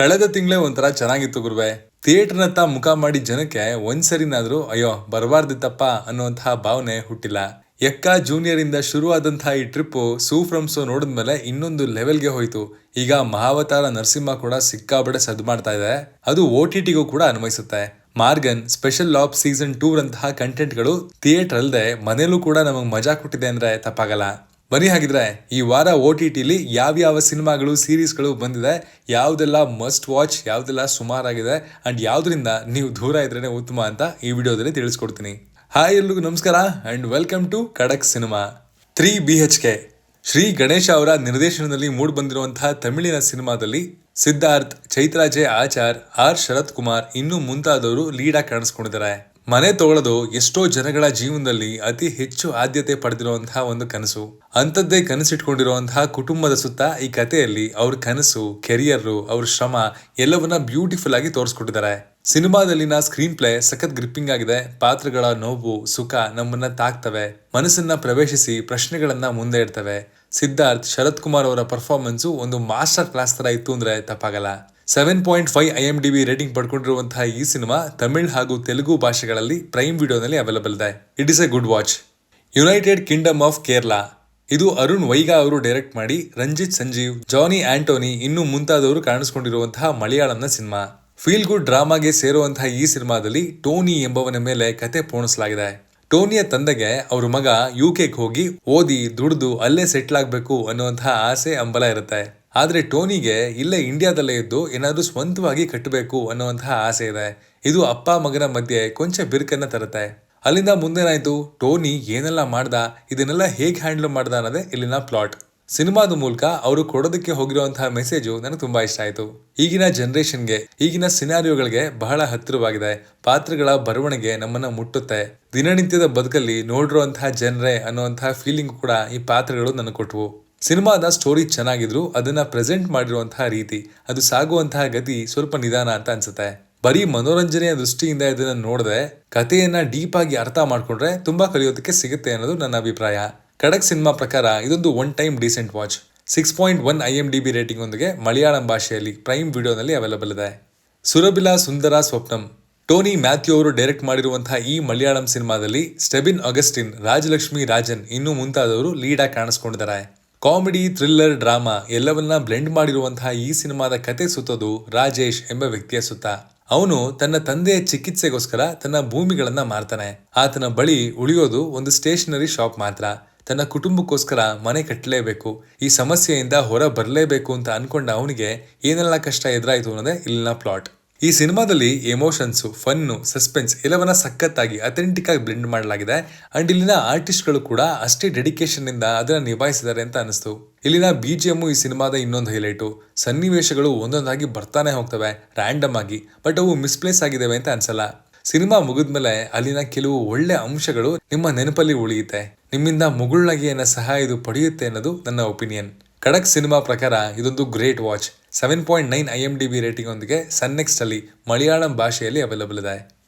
ಕಳೆದ ತಿಂಗಳೇ ಒಂಥರ ಚೆನ್ನಾಗಿತ್ತು ಗುರುವೆ. ಥಿಯೇಟರ್ನತ್ತ ಮುಖ ಮಾಡಿ ಜನಕ್ಕೆ ಒಂದ್ಸರಿನಾದ್ರೂ ಅಯ್ಯೋ ಬರಬಾರ್ದಿತ್ತಪ್ಪ ಅನ್ನುವಂತಹ ಭಾವನೆ ಹುಟ್ಟಿಲ್ಲ. ಎಕ್ಕ ಜೂನಿಯರ್ ಇಂದ ಶುರುವಾದಂತಹ ಈ ಟ್ರಿಪ್ ಸೂ ಫ್ರಮ್ ಸೋ ನೋಡಿದ್ಮೇಲೆ ಇನ್ನೊಂದು ಲೆವೆಲ್ಗೆ ಹೋಯ್ತು. ಈಗ ಮಹಾವತಾರ ನರಸಿಂಹ ಕೂಡ ಸಿಕ್ಕಾಬಡೆ ಸದ್ದು ಮಾಡ್ತಾ ಇದೆ. ಅದು OTTಗೂ ಕೂಡ ಅನ್ವಯಿಸುತ್ತೆ. ಮಾರ್ಗನ್, ಸ್ಪೆಷಲ್ ಲಾಪ್ ಸೀಸನ್ 2 ರಂತಹ ಕಂಟೆಂಟ್ಗಳು ಥಿಯೇಟರ್ ಅಲ್ಲದೆ ಮನೇಲೂ ಕೂಡ ನಮಗೆ ಮಜಾ ಕೊಟ್ಟಿದೆ ಅಂದ್ರೆ ತಪ್ಪಾಗಲ್ಲ. ಬನ್ನಿ ಹಾಗಿದ್ರೆ ಈ ವಾರ OTTಲಿ ಯಾವ್ಯಾವ ಸಿನಿಮಾಗಳು ಸೀರೀಸ್ಗಳು ಬಂದಿದೆ, ಯಾವ್ದೆಲ್ಲ ಮಸ್ಟ್ ವಾಚ್, ಯಾವ್ದೆಲ್ಲ ಸುಮಾರಾಗಿದೆ ಅಂಡ್ ಯಾವ್ದ್ರಿಂದ ನೀವು ದೂರ ಇದ್ರೇನೆ ಉತ್ತಮ ಅಂತ ಈ ವಿಡಿಯೋದಲ್ಲಿ ತಿಳಿಸ್ಕೊಡ್ತೀನಿ. ಹಾಯ್ ಎಲ್ರಿಗೂ ನಮಸ್ಕಾರ ಅಂಡ್ ವೆಲ್ಕಮ್ ಟು ಖಡಕ್ ಸಿನಿಮಾ. 3 BHK ಶ್ರೀ ಗಣೇಶ ಅವರ ನಿರ್ದೇಶನದಲ್ಲಿ ಮೂಡ್ ಬಂದಿರುವಂತಹ ತಮಿಳಿನ ಸಿನಿಮಾದಲ್ಲಿ ಸಿದ್ಧಾರ್ಥ್, ಚೈತ್ರಾ ಜೆ ಆಚಾರ್, ಶರತ್ ಕುಮಾರ್ ಇನ್ನೂ ಮುಂತಾದವರು ಲೀಡ್ ಆಗಿ ಕಾಣಿಸ್ಕೊಂಡಿದ್ದಾರೆ. ಮನೆ ತಗೊಳ್ಳೋದು ಎಷ್ಟೋ ಜನಗಳ ಜೀವನದಲ್ಲಿ ಅತಿ ಹೆಚ್ಚು ಆದ್ಯತೆ ಪಡೆದಿರುವಂತಹ ಒಂದು ಕನಸು. ಅಂಥದ್ದೇ ಕನಸಿಟ್ಕೊಂಡಿರುವಂತಹ ಕುಟುಂಬದ ಸುತ್ತ ಈ ಕಥೆಯಲ್ಲಿ ಅವ್ರ ಕನಸು, ಕೆರಿಯರ್, ಅವ್ರ ಶ್ರಮ ಎಲ್ಲವನ್ನ ಬ್ಯೂಟಿಫುಲ್ ಆಗಿ ತೋರಿಸ್ಕೊಟ್ಟಿದ್ದಾರೆ. ಸಿನಿಮಾದಲ್ಲಿನ ಸ್ಕ್ರೀನ್ ಪ್ಲೇ ಸಖತ್ ಗ್ರಿಪ್ಪಿಂಗ್ ಆಗಿದೆ. ಪಾತ್ರಗಳ ನೋವು ಸುಖ ನಮ್ಮನ್ನ ತಾಕ್ತವೆ, ಮನಸ್ಸನ್ನ ಪ್ರವೇಶಿಸಿ ಪ್ರಶ್ನೆಗಳನ್ನ ಮುಂದೆ ಇಡ್ತವೆ. ಸಿದ್ಧಾರ್ಥ್, ಶರತ್ ಕುಮಾರ್ ಅವರ ಪರ್ಫಾರ್ಮೆನ್ಸು ಒಂದು ಮಾಸ್ಟರ್ ಕ್ಲಾಸ್ ತರ ಇತ್ತು ಅಂದ್ರೆ ತಪ್ಪಾಗಲ್ಲ. 7.5 IMDb ರೇಟಿಂಗ್ ಪಡ್ಕೊಂಡಿರುವಂತಹ ಈ ಸಿನಿಮಾ ತಮಿಳ್ ಹಾಗೂ ತೆಲುಗು ಭಾಷೆಗಳಲ್ಲಿ ಪ್ರೈಮ್ ವಿಡಿಯೋನಲ್ಲಿ ಅವೈಲೇಬಲ್ ಇದೆ. It is A good watch. United Kingdom of Kerala, ಇದು ಅರುಣ್ ವೈಗಾ ಅವರು ಡೈರೆಕ್ಟ್ ಮಾಡಿ ರಂಜಿತ್ ಸಂಜೀವ್, ಜಾನಿ ಆಂಟೋನಿ ಇನ್ನೂ ಮುಂತಾದವರು ಕಾಣಿಸ್ಕೊಂಡಿರುವಂತಹ ಮಲಯಾಳಂನ ಸಿನಿಮಾ. ಫೀಲ್ ಗುಡ್ ಡ್ರಾಮಾಗೆ ಸೇರುವಂತಹ ಈ ಸಿನಿಮಾದಲ್ಲಿ ಟೋನಿ ಎಂಬವನ ಮೇಲೆ ಕತೆ ಪೋಣಿಸಲಾಗಿದೆ. ಟೋನಿಯ ತಂದೆಗೆ ಅವ್ರ ಮಗ UK ಹೋಗಿ ಓದಿ ದುಡ್ದು ಅಲ್ಲೇ ಸೆಟ್ಲ್ ಆಗ್ಬೇಕು ಅನ್ನುವಂತಹ ಆಸೆ ಹಂಬಲ ಇರುತ್ತೆ. ಆದ್ರೆ ಟೋನಿಗೆ ಇಲ್ಲೇ ಇಂಡಿಯಾದಲ್ಲೇ ಇದ್ದು ಏನಾದ್ರೂ ಸ್ವಂತವಾಗಿ ಕಟ್ಟಬೇಕು ಅನ್ನುವಂತಹ ಆಸೆ ಇದೆ. ಇದು ಅಪ್ಪ ಮಗನ ಮಧ್ಯೆ ಕೊಂಚ ಬಿರುಕನ್ನ ತರುತ್ತೆ. ಅಲ್ಲಿಂದ ಮುಂದೇನಾಯ್ತು, ಟೋನಿ ಏನೆಲ್ಲ ಮಾಡ್ದ, ಇದನ್ನೆಲ್ಲ ಹೇಗೆ ಹ್ಯಾಂಡಲ್ ಮಾಡ್ದ ಅನ್ನೋದೇ ಇಲ್ಲಿನ ಪ್ಲಾಟ್. ಸಿನಿಮಾದ ಮೂಲಕ ಅವರು ಕೊಡೋದಕ್ಕೆ ಹೋಗಿರುವಂತಹ ಮೆಸೇಜು ನನಗೆ ತುಂಬಾ ಇಷ್ಟ ಆಯ್ತು. ಈಗಿನ ಜನರೇಷನ್ಗೆ, ಈಗಿನ ಸಿನಾರಿಯೋಗಳಿಗೆ ಬಹಳ ಹತ್ತಿರವಾಗಿದೆ. ಪಾತ್ರಗಳ ಬರವಣಿಗೆ ನಮ್ಮನ್ನ ಮುಟ್ಟುತ್ತೆ. ದಿನನಿತ್ಯದ ಬದುಕಲ್ಲಿ ನೋಡಿರುವಂತಹ ಜನರೇ ಅನ್ನುವಂತಹ ಫೀಲಿಂಗ್ ಕೂಡ ಈ ಪಾತ್ರಗಳು ನನಗೆ ಕೊಟ್ಟವು. ಸಿನಿಮಾದ ಸ್ಟೋರಿ ಚೆನ್ನಾಗಿದ್ರು ಅದನ್ನ ಪ್ರೆಸೆಂಟ್ ಮಾಡಿರುವಂತಹ ರೀತಿ, ಅದು ಸಾಗುವಂತಹ ಗತಿ ಸ್ವಲ್ಪ ನಿಧಾನ ಅಂತ ಅನ್ಸುತ್ತೆ. ಬರೀ ಮನೋರಂಜನೆಯ ದೃಷ್ಟಿಯಿಂದ ಇದನ್ನ ನೋಡದೆ ಕಥೆಯನ್ನ ಡೀಪ್ ಆಗಿ ಅರ್ಥ ಮಾಡ್ಕೊಂಡ್ರೆ ತುಂಬಾ ಕಲಿಯೋದಕ್ಕೆ ಸಿಗುತ್ತೆ ಅನ್ನೋದು ನನ್ನ ಅಭಿಪ್ರಾಯ. ಖಡಕ್ ಸಿನಿಮಾ ಪ್ರಕಾರ ಇದೊಂದು one time decent watch. 6.1 IMDb rating ಒಂದಿಗೆ ಮಲಯಾಳಂ ಭಾಷೆಯಲ್ಲಿ ಪ್ರೈಮ್ ವಿಡಿಯೋನಲ್ಲಿ ಅವೈಲೇಬಲ್ ಇದೆ. ಸುರಬಿಲಾ ಸುಂದರ ಸ್ವಪ್ನಂ, ಟೋನಿ ಮ್ಯಾಥ್ಯೂ ಅವರು ಡೈರೆಕ್ಟ್ ಮಾಡಿರುವಂತಹ ಈ ಮಲಯಾಳಂ ಸಿನಿಮಾದಲ್ಲಿ ಸ್ಟೆಬಿನ್ ಅಗಸ್ಟಿನ್, ರಾಜಲಕ್ಷ್ಮಿ ರಾಜನ್ ಇನ್ನೂ ಮುಂತಾದವರು ಲೀಡ್ ಆಗಿ ಕಾಣಿಸ್ಕೊಂಡಿದ್ದಾರೆ. ಕಾಮಿಡಿ, ಥ್ರಿಲ್ಲರ್, ಡ್ರಾಮಾ ಎಲ್ಲವನ್ನ ಬ್ಲೆಂಡ್ ಮಾಡಿರುವಂತಹ ಈ ಸಿನಿಮಾದ ಕತೆ ಸುತ್ತೋದು ರಾಜೇಶ್ ಎಂಬ ವ್ಯಕ್ತಿಯ ಸುತ್ತ. ಅವನು ತನ್ನ ತಂದೆಯ ಚಿಕಿತ್ಸೆಗೋಸ್ಕರ ತನ್ನ ಭೂಮಿಗಳನ್ನ ಮಾರ್ತಾನೆ. ಆತನ ಬಳಿ ಉಳಿಯೋದು ಒಂದು ಸ್ಟೇಷನರಿ ಶಾಪ್ ಮಾತ್ರ. ತನ್ನ ಕುಟುಂಬಕ್ಕೋಸ್ಕರ ಮನೆ ಕಟ್ಟಲೇಬೇಕು, ಈ ಸಮಸ್ಯೆಯಿಂದ ಹೊರ ಬರಲೇಬೇಕು ಅಂತ ಅನ್ಕೊಂಡ ಅವನಿಗೆ ಏನೆಲ್ಲ ಕಷ್ಟ ಎದುರಾಯಿತು ಅನ್ನೋದೇ ಇಲ್ಲಿನ ಪ್ಲಾಟ್. ಈ ಸಿನಿಮಾದಲ್ಲಿ ಎಮೋಷನ್ಸು, ಫನ್ನು, ಸಸ್ಪೆನ್ಸ್ ಎಲ್ಲವನ್ನ ಸಖತ್ತಾಗಿ ಅಥೆಂಟಿಕ್ ಆಗಿ ಬ್ಲೆಂಡ್ ಮಾಡಲಾಗಿದೆ. ಅಂಡ್ ಇಲ್ಲಿನ ಆರ್ಟಿಸ್ಟ್ಗಳು ಕೂಡ ಅಷ್ಟೇ ಡೆಡಿಕೇಶನ್ ಇಂದ ಅದನ್ನ ನಿಭಾಯಿಸಿದ್ದಾರೆ ಅಂತ ಅನಿಸ್ತು. ಇಲ್ಲಿನ BGM ಈ ಸಿನಿಮಾದ ಇನ್ನೊಂದು ಹೈಲೈಟು. ಸನ್ನಿವೇಶಗಳು ಒಂದೊಂದಾಗಿ ಬರ್ತಾನೆ ಹೋಗ್ತವೆ ರ್ಯಾಂಡಮ್ ಆಗಿ, ಬಟ್ ಅವು ಮಿಸ್ಪ್ಲೇಸ್ ಆಗಿದ್ದಾವೆ ಅಂತ ಅನ್ಸಲ್ಲ. ಸಿನಿಮಾ ಮುಗಿದ್ಮೇಲೆ ಅಲ್ಲಿನ ಕೆಲವು ಒಳ್ಳೆ ಅಂಶಗಳು ನಿಮ್ಮ ನೆನಪಲ್ಲಿ ಉಳಿಯುತ್ತೆ. ನಿಮ್ಮಿಂದ ಮುಗುಳ್ನಗೆಯನ್ನ ಸಹ ಇದು ಪಡೆಯುತ್ತೆ ಅನ್ನೋದು ನನ್ನ ಒಪಿನಿಯನ್. ಖಡಕ್ ಸಿನಿಮಾ ಪ್ರಕಾರ ಇದೊಂದು ಗ್ರೇಟ್ ವಾಚ್. 7.9 IMDb ರೇಟಿಂಗ್ ಒಂದಿಗೆ ಸನ್ನೆಕ್ಸ್ಟ್ ಅಲ್ಲಿ ಮಲಯಾಳಂ ಭಾಷೆಯಲ್ಲಿ ಅವೈಲೇಬಲ್ ಇದೆ.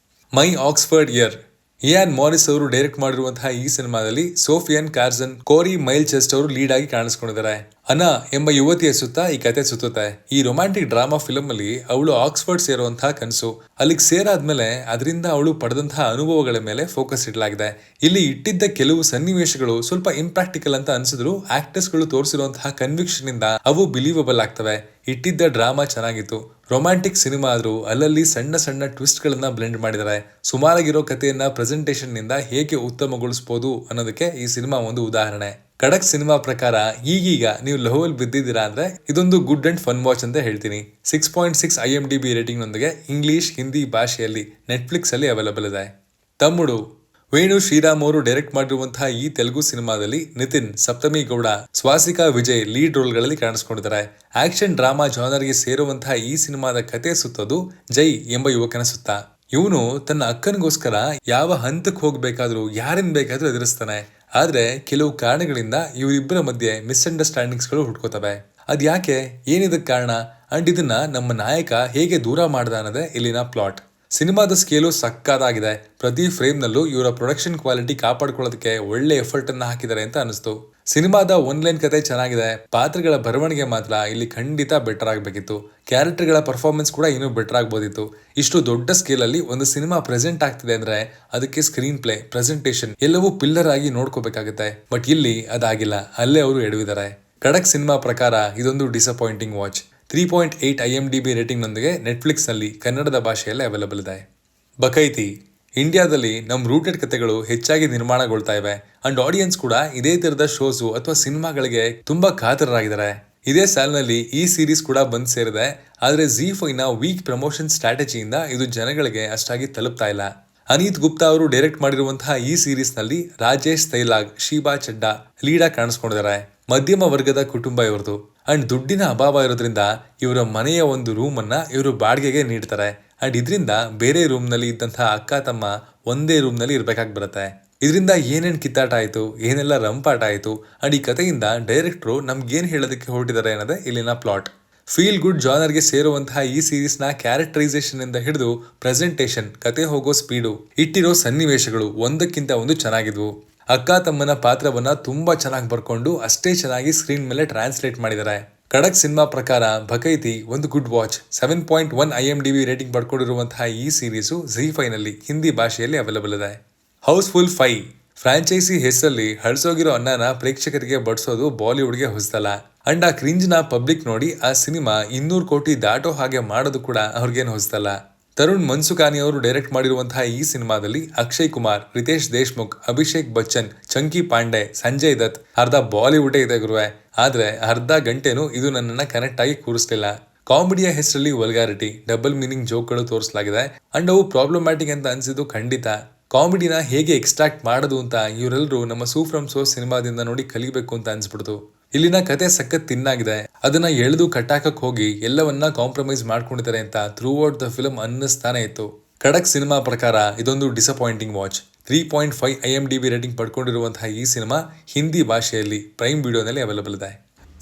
ಮೈ ಆಕ್ಸ್ಫರ್ಡ್ ಇಯರ್, ಇಯಾನ್ ಮಾರಿಸ್ ಅವರು ಡೈರೆಕ್ಟ್ ಮಾಡಿರುವಂತಹ ಈ ಸಿನಿಮಾದಲ್ಲಿ ಸೋಫಿಯನ್ ಕಾರ್ಸನ್, ಕೋರಿ ಮೈಲ್ಚೆಸ್ಟ್ ಅವರು ಲೀಡ್ ಆಗಿ ಕಾಣಿಸ್ಕೊಂಡಿದ್ದಾರೆ. ಅನಾ ಎಂಬ ಯುವತಿಯ ಸುತ್ತ ಈ ಕತೆ ಸುತ್ತುತ್ತೆ. ಈ ರೊಮ್ಯಾಂಟಿಕ್ ಡ್ರಾಮಾ ಫಿಲಮ್ ಅಲ್ಲಿ ಅವಳು ಆಕ್ಸ್ಫರ್ಡ್ ಸೇರುವಂತಹ ಕನಸು. ಅಲ್ಲಿಗೆ ಸೇರಾದ್ಮೇಲೆ ಅದರಿಂದ ಅವಳು ಪಡೆದಂತಹ ಅನುಭವಗಳ ಮೇಲೆ ಫೋಕಸ್ ಇಡಲಾಗಿದೆ. ಇಲ್ಲಿ ಇಟ್ಟಿದ್ದ ಕೆಲವು ಸನ್ನಿವೇಶಗಳು ಸ್ವಲ್ಪ ಇಂಪ್ರಾಕ್ಟಿಕಲ್ ಅಂತ ಅನ್ಸಿದ್ರು ಆಕ್ಟರ್ಸ್ ಗಳು ತೋರಿಸಿರುವಂತಹ ಕನ್ವಿಕ್ಷನ್ ಇಂದ ಅವು ಬಿಲೀವಬಲ್ ಆಗ್ತವೆ. ಇಟ್ಟಿದ್ದ ಡ್ರಾಮಾ ಚೆನ್ನಾಗಿತ್ತು. ರೊಮ್ಯಾಂಟಿಕ್ ಸಿನಿಮಾ ಆದ್ರೂ ಅಲ್ಲಲ್ಲಿ ಸಣ್ಣ ಸಣ್ಣ ಟ್ವಿಸ್ಟ್ ಗಳನ್ನ ಬ್ಲೆಂಡ್ ಮಾಡಿದ್ದಾರೆ. ಸುಮಾರಾಗಿರೋ ಕಥೆಯನ್ನ ಪ್ರೆಸೆಂಟೇಷನ್ ನಿಂದ ಹೇಗೆ ಉತ್ತಮಗೊಳಿಸಬಹುದು ಅನ್ನೋದಕ್ಕೆ ಈ ಸಿನಿಮಾ ಒಂದು ಉದಾಹರಣೆ. ಖಡಕ್ ಸಿನಿಮಾ ಪ್ರಕಾರ ಈಗೀಗ ನೀವು ಲವ್ವಲ್ಲಿ ಬಿದ್ದಿದ್ದೀರಾ ಅಂದ್ರೆ ಇದೊಂದು ಗುಡ್ ಅಂಡ್ ಫನ್ ವಾಚ್ ಅಂತ ಹೇಳ್ತೀನಿ. 6.6 IMDb ರೇಟಿಂಗ್ ನೊಂದಿಗೆ ಇಂಗ್ಲಿಷ್, ಹಿಂದಿ ಭಾಷೆಯಲ್ಲಿ ನೆಟ್ಫ್ಲಿಕ್ಸ್ ಅಲ್ಲಿ ಅವೈಲೇಬಲ್ ಇದೆ. ತಮ್ಮುಡು, ವೇಣು ಶ್ರೀರಾಮ್ ಅವರು ಡೈರೆಕ್ಟ್ ಮಾಡಿರುವಂತಹ ಈ ತೆಲುಗು ಸಿನಿಮಾದಲ್ಲಿ ನಿತಿನ್, ಸಪ್ತಮಿ ಗೌಡ, ಸ್ವಾಸಿಕಾ ವಿಜಯ್ ಲೀಡ್ ರೋಲ್ಗಳಲ್ಲಿ ಕಾಣಿಸ್ಕೊಂಡಿದ್ದಾರೆ. ಆಕ್ಷನ್ ಡ್ರಾಮಾ ಜಾನರ್ಗೆ ಸೇರುವಂತಹ ಈ ಸಿನಿಮಾದ ಕತೆ ಸುತ್ತೋದು ಜೈ ಎಂಬ ಯುವಕನ ಸುತ್ತ. ಇವನು ತನ್ನ ಅಕ್ಕನಿಗೋಸ್ಕರ ಯಾವ ಹಂತಕ್ಕೆ ಹೋಗ್ಬೇಕಾದ್ರೂ ಯಾರನ್ನ ಬೇಕಾದ್ರೂ ಎದುರಿಸ್ತಾನೆ. ಆದ್ರೆ ಕೆಲವು ಕಾರಣಗಳಿಂದ ಇವರಿಬ್ಬರ ಮಧ್ಯೆ ಮಿಸ್ಅಂಡರ್ಸ್ಟ್ಯಾಂಡಿಂಗ್ಸ್ ಗಳು ಹುಟ್ಕೋತವೆ. ಅದ್ಯಾಕೆ, ಏನಿದಕ್ಕೆ ಕಾರಣ ಅಂಡ್ ಇದನ್ನ ನಮ್ಮ ನಾಯಕ ಹೇಗೆ ದೂರ ಮಾಡ್ದ ಅನ್ನೋದೇ ಇಲ್ಲಿನ ಪ್ಲಾಟ್. ಸಿನಿಮಾದ ಸ್ಕೇಲು ಸಕ್ಕತ್ತಾಗಿದೆ. ಪ್ರತಿ ಫ್ರೇಮ್ ನಲ್ಲೂ ಇವರ ಪ್ರೊಡಕ್ಷನ್ ಕ್ವಾಲಿಟಿ ಕಾಪಾಡ್ಕೊಳ್ಳೋದಕ್ಕೆ ಒಳ್ಳೆ ಎಫರ್ಟ್ ಅನ್ನ ಹಾಕಿದ್ದಾರೆ ಅಂತ ಅನಿಸ್ತು. ಸಿನಿಮಾದ ಲೈನ್ ಕತೆ ಚೆನ್ನಾಗಿದೆ, ಪಾತ್ರಗಳ ಬರವಣಿಗೆ ಮಾತ್ರ ಇಲ್ಲಿ ಖಂಡಿತ ಬೆಟರ್ ಆಗಬೇಕಿತ್ತು. ಕ್ಯಾರೆಕ್ಟರ್ಗಳ ಪರ್ಫಾರ್ಮೆನ್ಸ್ ಕೂಡ ಇನ್ನೂ ಬೆಟರ್ ಆಗ್ಬೋದಿತ್ತು. ಇಷ್ಟು ದೊಡ್ಡ ಸ್ಕೇಲ್ ಅಲ್ಲಿ ಒಂದು ಸಿನಿಮಾ ಪ್ರೆಸೆಂಟ್ ಆಗ್ತಿದೆ ಅಂದ್ರೆ ಅದಕ್ಕೆ ಸ್ಕ್ರೀನ್ ಪ್ಲೇ, ಪ್ರೆಸೆಂಟೇಷನ್ ಎಲ್ಲವೂ ಪಿಲ್ಲರ್ ಆಗಿ ನೋಡ್ಕೋಬೇಕಾಗುತ್ತೆ. ಬಟ್ ಇಲ್ಲಿ ಅದಾಗಿಲ್ಲ, ಅಲ್ಲೇ ಅವರು ಎಡವಿದ್ದಾರೆ. ಖಡಕ್ ಸಿನಿಮಾ ಪ್ರಕಾರ ಇದೊಂದು ಡಿಸಪಾಯಿಂಟಿಂಗ್ ವಾಚ್. 3.8 IMDb ರೇಟಿಂಗ್ ನೊಂದಿಗೆ ನೆಟ್ಫ್ಲಿಕ್ಸ್ ನಲ್ಲಿ ಕನ್ನಡದ ಭಾಷೆಯಲ್ಲಿ ಅವೈಲಬಲ್ ಇದೆ. ಬಕೈತಿ. ಇಂಡಿಯಾದಲ್ಲಿ ನಮ್ಮ ರೂಟೆಡ್ ಕಥೆಗಳು ಹೆಚ್ಚಾಗಿ ನಿರ್ಮಾಣಗೊಳ್ತಾ ಇವೆ ಅಂಡ್ ಆಡಿಯನ್ಸ್ ಕೂಡ ಇದೇ ತರದ ಶೋಸು ಅಥವಾ ಸಿನಿಮಾಗಳಿಗೆ ತುಂಬಾ ಕಾತರರಾಗಿದ್ದಾರೆ. ಇದೇ ಸಾಲಿನಲ್ಲಿ ಈ ಸೀರೀಸ್ ಕೂಡ ಬಂದ್ ಸೇರಿದೆ. ಆದ್ರೆ ZEE5 ನ ವೀಕ್ ಪ್ರಮೋಷನ್ ಸ್ಟ್ರಾಟಜಿಯಿಂದ ಇದು ಜನಗಳಿಗೆ ಅಷ್ಟಾಗಿ ತಲುಪ್ತಾ ಇಲ್ಲ. ಅನೀತ್ ಗುಪ್ತಾ ಅವರು ಡೈರೆಕ್ಟ್ ಮಾಡಿರುವಂತಹ ಈ ಸೀರೀಸ್ ನಲ್ಲಿ ರಾಜೇಶ್ ತೈಲಾಗ್, ಶೀಬಾ ಚಡ್ಡಾ ಲೀಡ್ ಆಗಿ ಕಾಣಿಸ್ಕೊಂಡಿದ್ದಾರೆ. ಮಧ್ಯಮ ವರ್ಗದ ಕುಟುಂಬ ಇವ್ರದ್ದು ಅಂಡ್ ದುಡ್ಡಿನ ಅಭಾವ ಇರೋದ್ರಿಂದ ಇವರ ಮನೆಯ ಒಂದು ರೂಮ್ ಅನ್ನ ಇವರು ಬಾಡಿಗೆಗೆ ನೀಡ್ತಾರೆ ಅಂಡ್ ಇದರಿಂದ ಬೇರೆ ರೂಮ್ ನಲ್ಲಿ ಇದ್ದಂತಹ ಅಕ್ಕ ತಮ್ಮ ಒಂದೇ ರೂಮ್ ನಲ್ಲಿ ಇರ್ಬೇಕಾಗಿ ಬರುತ್ತೆ. ಇದರಿಂದ ಏನೇನ್ ಕಿತ್ತಾಟ ಆಯ್ತು, ಏನೆಲ್ಲ ರಂಪಾಟ ಆಯ್ತು ಅಂಡ್ ಈ ಕಥೆಯಿಂದ ಡೈರೆಕ್ಟ್ರು ನಮ್ಗೇನ್ ಹೇಳೋದಕ್ಕೆ ಹೊರಟಿದ್ದಾರೆ ಅನ್ನೋದೇ ಇಲ್ಲಿನ ಪ್ಲಾಟ್. ಫೀಲ್ ಗುಡ್ ಜಾನರ್ಗೆ ಸೇರುವಂತಹ ಈ ಸೀರೀಸ್ ನ ಕ್ಯಾರೆಕ್ಟರೈಸೇಷನ್ ಇಂದ ಹಿಡಿದು ಪ್ರೆಸೆಂಟೇಷನ್, ಕತೆ ಹೋಗೋ ಸ್ಪೀಡು, ಇಟ್ಟಿರೋ ಸನ್ನಿವೇಶಗಳು ಒಂದಕ್ಕಿಂತ ಒಂದು ಚೆನ್ನಾಗಿದ್ವು. ಅಕ್ಕ ತಮ್ಮನ ಪಾತ್ರವನ್ನ ತುಂಬಾ ಚೆನ್ನಾಗಿ ಬರ್ಕೊಂಡು ಅಷ್ಟೇ ಚೆನ್ನಾಗಿ ಸ್ಕ್ರೀನ್ ಮೇಲೆ ಟ್ರಾನ್ಸ್ಲೇಟ್ ಮಾಡಿದ್ದಾರೆ. ಖಡಕ್ ಸಿನಿಮಾ ಪ್ರಕಾರ ಬಕೈತಿ ಒಂದು ಗುಡ್ ವಾಚ್. 7.1 IMDb ರೇಟಿಂಗ್ ಪಡ್ಕೊಂಡಿರುವಂತಹ ಈ ಸೀರೀಸು ZEE5 ನಲ್ಲಿ ಹಿಂದಿ ಭಾಷೆಯಲ್ಲಿ ಅವೈಲಬಲ್ ಇದೆ. ಹೌಸ್ಫುಲ್ 5 ಫ್ರಾಂಚೈಸಿ ಹೆಸರಲ್ಲಿ ಹಳ್ಸೋಗಿರೋ ಅನ್ನನ ಪ್ರೇಕ್ಷಕರಿಗೆ ಬಡಿಸೋದು ಬಾಲಿವುಡ್ಗೆ ಹೊಸದಲ್ಲ ಅಂಡ್ ಆ ಕ್ರಿಂಜ್ ನ ಪಬ್ಲಿಕ್ ನೋಡಿ ಆ ಸಿನಿಮಾ 200 ಕೋಟಿ ದಾಟೋ ಹಾಗೆ ಮಾಡೋದು ಕೂಡ ಅವ್ರಿಗೇನು ಹೊಸದಲ್ಲ. ತರುಣ್ ಮನ್ಸುಖಾನಿ ಅವರು ಡೈರೆಕ್ಟ್ ಮಾಡಿರುವಂತಹ ಈ ಸಿನಿಮಾದಲ್ಲಿ ಅಕ್ಷಯ್ ಕುಮಾರ್, ರಿತೇಶ್ ದೇಶ್ಮುಖ್, ಅಭಿಷೇಕ್ ಬಚ್ಚನ್, ಚಂಕಿ ಪಾಂಡೆ, ಸಂಜಯ್ ದತ್, ಅರ್ಧ ಬಾಲಿವುಡ್ ಇದೆ ಗುರುವೆ. ಆದ್ರೆ ಅರ್ಧ ಗಂಟೆನೂ ಇದು ನನ್ನನ್ನ ಕನೆಕ್ಟ್ ಆಗಿ ಕೂರಿಸ್ಲಿಲ್ಲ. ಕಾಮಿಡಿಯ ಹೆಸರಲ್ಲಿ ವಲ್ಗಾರಿಟಿ, ಡಬಲ್ ಮೀನಿಂಗ್ ಜೋಕ್ಗಳು ತೋರಿಸಲಾಗಿದೆ ಅಂಡ್ ಅವು ಪ್ರಾಬ್ಲಮ್ಯಾಟಿಕ್ ಅಂತ ಅನ್ಸಿದ್ದು ಖಂಡಿತ. ಕಾಮಿಡಿನ ಹೇಗೆ ಎಕ್ಸ್ಟ್ರಾಕ್ಟ್ ಮಾಡೋದು ಅಂತ ಇವರೆಲ್ಲರೂ ನಮ್ಮ ಸೂ ಫ್ರಮ್ ಸೋ ಸಿನಿಮಾದಿಂದ ನೋಡಿ ಕಲಿಬೇಕು ಅಂತ ಅನ್ಸ್ಬಿಡ್ತು. ಇಲ್ಲಿನ ಕತೆ ಸಖತ್ ತಿನ್ನಾಗಿದೆ, ಅದನ್ನ ಎಳೆದು ಕಟ್ಟಾಕಕ್ ಹೋಗಿ ಎಲ್ಲವನ್ನ ಕಾಂಪ್ರಮೈಸ್ ಮಾಡ್ಕೊಂಡಿದ್ದಾರೆ ಅಂತ ಥ್ರೂ ಔಟ್ ದ ಫಿಲ್ಮ್ ಅನ್ನಿಸ್ತಾನೆ ಇತ್ತು. ಖಡಕ್ ಸಿನಿಮಾ ಪ್ರಕಾರ ಇದೊಂದು ಡಿಸಪಾಯಿಂಟಿಂಗ್ ವಾಚ್. 3.5 IMDb ರೇಟಿಂಗ್ ಪಡ್ಕೊಂಡಿರುವಂತಹ ಈ ಸಿನಿಮಾ ಹಿಂದಿ ಭಾಷೆಯಲ್ಲಿ ಪ್ರೈಮ್ ವಿಡಿಯೋನಲ್ಲಿ ಅವೈಲಬಲ್ ಇದೆ.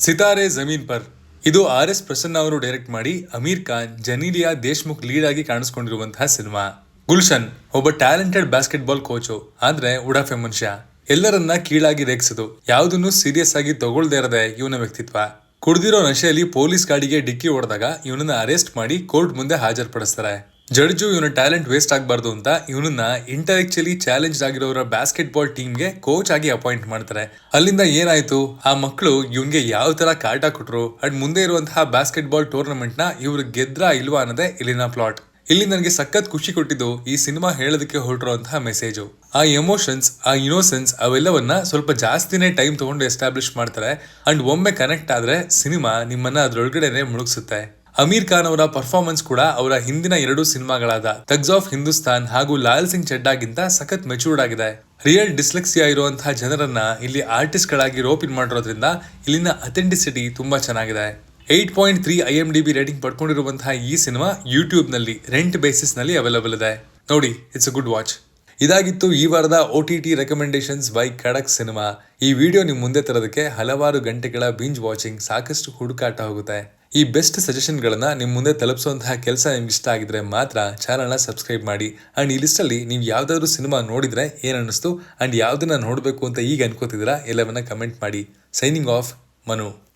ಸಿತಾರೆ ಜಮೀನ್ ಪರ್ ಇದು RS ಪ್ರಸನ್ನ ಅವರು ಡೈರೆಕ್ಟ್ ಮಾಡಿ ಅಮೀರ್ ಖಾನ್, ಜೆನಿಲಿಯಾ ದೇಶ್ಮುಖ್ ಲೀಡ್ ಆಗಿ ಕಾಣಿಸ್ಕೊಂಡಿರುವಂತಹ ಸಿನಿಮಾ. ಗುಲ್ಶನ್ ಒಬ್ಬ ಟ್ಯಾಲೆಂಟೆಡ್ ಬಾಸ್ಕೆಟ್ಬಾಲ್ ಕೋಚು, ಆದ್ರೆ ಉಡಾಫೆ ಮನುಷ್ಯ. ಎಲ್ಲರನ್ನ ಕೀಳಾಗಿ ರೇಗಿಸೋದು, ಯಾವುದನ್ನು ಸೀರಿಯಸ್ ಆಗಿ ತಗೊಳ್ದೇ ಇರದೆ ಇವನ ವ್ಯಕ್ತಿತ್ವ. ಕುಡ್ದಿರೋ ನಶೆಯಲ್ಲಿ ಪೊಲೀಸ್ ಗಾಡಿಗೆ ಡಿಕ್ಕಿ ಹೊಡೆದಾಗ ಇವನನ್ನ ಅರೆಸ್ಟ್ ಮಾಡಿ ಕೋರ್ಟ್ ಮುಂದೆ ಹಾಜರುಪಡಿಸ್ತಾರೆ. ಜಡ್ಜು ಇವನ ಟ್ಯಾಲೆಂಟ್ ವೇಸ್ಟ್ ಆಗಬಾರ್ದು ಅಂತ ಇವನನ್ನ ಇಂಟೆಲೆಕ್ಚುಲಿ ಚಾಲೆಂಜ್ ಆಗಿರೋರ ಬಾಸ್ಕೆಟ್ಬಾಲ್ ಟೀಮ್ಗೆ ಕೋಚ್ ಆಗಿ ಅಪಾಯಿಂಟ್ ಮಾಡ್ತಾರೆ. ಅಲ್ಲಿಂದ ಏನಾಯ್ತು, ಆ ಮಕ್ಕಳು ಇವನ್ಗೆ ಯಾವ ತರ ಕಾಟ ಕೊಟ್ರು ಅಂಡ್ ಮುಂದೆ ಇರುವಂತಹ ಬಾಸ್ಕೆಟ್ಬಾಲ್ ಟೂರ್ನಮೆಂಟ್ ನ ಇವ್ರು ಗೆದ್ರಾ ಇಲ್ವಾ ಅನ್ನೋದೇ ಇಲ್ಲಿನ ಪ್ಲಾಟ್. ಇಲ್ಲಿ ನನಗೆ ಸಖತ್ ಖುಷಿ ಕೊಟ್ಟಿದ್ದು ಈ ಸಿನಿಮಾ ಹೇಳೋದಕ್ಕೆ ಹೊರಟಿರುವಂತಹ ಮೆಸೇಜು. ಆ ಎಮೋಷನ್ಸ್, ಆ ಇನೋಸೆನ್ಸ್ ಅವೆಲ್ಲವನ್ನ ಸ್ವಲ್ಪ ಜಾಸ್ತಿನೇ ಟೈಮ್ ತಗೊಂಡು ಎಸ್ಟಾಬ್ಲಿಷ್ ಮಾಡ್ತಾರೆ ಅಂಡ್ ಒಮ್ಮೆ ಕನೆಕ್ಟ್ ಆದ್ರೆ ಸಿನಿಮಾ ನಿಮ್ಮನ್ನ ಅದ್ರೊಳಗಡೆನೆ ಮುಳುಗಿಸುತ್ತೆ. ಅಮೀರ್ ಖಾನ್ ಅವರ ಪರ್ಫಾರ್ಮೆನ್ಸ್ ಕೂಡ ಅವರ ಹಿಂದಿನ 2 ಸಿನಿಮಾಗಳಾದ ಥಗ್ಸ್ ಆಫ್ ಹಿಂದೂಸ್ತಾನ್ ಹಾಗೂ ಲಾಲ್ ಸಿಂಗ್ ಚಡ್ಡಾಗಿಂತ ಸಖತ್ ಮೆಚೂರ್ಡ್ ಆಗಿದೆ. ರಿಯಲ್ ಡಿಸ್ಲೆಕ್ಸಿಯಾ ಇರುವಂತಹ ಜನರನ್ನ ಇಲ್ಲಿ ಆರ್ಟಿಸ್ಟ್ ಗಳಾಗಿ ರೋಪ್ ಇನ್ ಮಾಡಿರೋದ್ರಿಂದ ಇಲ್ಲಿನ ಅಥೆಂಟಿಸಿಟಿ ತುಂಬಾ ಚೆನ್ನಾಗಿದೆ. 8.3 IMDb ರೇಟಿಂಗ್ ಪಡ್ಕೊಂಡಿರುವಂತಹ ಈ ಸಿನಿಮಾ ಯೂಟ್ಯೂಬ್ ನಲ್ಲಿ ರೆಂಟ್ ಬೇಸಿಸ್ ನಲ್ಲಿ ಅವೈಲಬಲ್ ಇದೆ. ನೋಡಿ, ಇಟ್ಸ್ ಅ ಗುಡ್ ವಾಚ್. ಇದಾಗಿತ್ತು ಈ ವಾರದ OTT ರೆಕಮೆಂಡೇಶನ್ಸ್ ಬೈ ಖಡಕ್ ಸಿನಿಮಾ. ಈ ವಿಡಿಯೋ ನಿಮ್ ಮುಂದೆ ತರೋದಕ್ಕೆ ಹಲವಾರು ಗಂಟೆಗಳ ಬಿಂಜ್ ವಾಚಿಂಗ್, ಸಾಕಷ್ಟು ಹುಡುಕಾಟ ಹೋಗುತ್ತೆ. ಈ ಬೆಸ್ಟ್ ಸಜೆಷನ್ಗಳನ್ನ ನಿಮ್ ಮುಂದೆ ತಲುಪಿಸುವಂತಹ ಕೆಲಸ ನಿಮ್ಗೆ ಇಷ್ಟ ಆಗಿದ್ರೆ ಮಾತ್ರ ಚಾನಲ್ನ ಸಬ್ಸ್ಕ್ರೈಬ್ ಮಾಡಿ ಅಂಡ್ ಈ ಲಿಸ್ಟಲ್ಲಿ ನೀವು ಯಾವ್ದಾದ್ರು ಸಿನಿಮಾ ನೋಡಿದ್ರೆ ಏನ್ ಅನ್ನಿಸ್ತು ಅಂಡ್ ಯಾವ್ದನ್ನ ನೋಡಬೇಕು ಅಂತ ಈಗ ಅನ್ಕೋತಿದ್ದೀರಾ ಎಲ್ಲವನ್ನ ಕಮೆಂಟ್ ಮಾಡಿ. Signing off, Manu.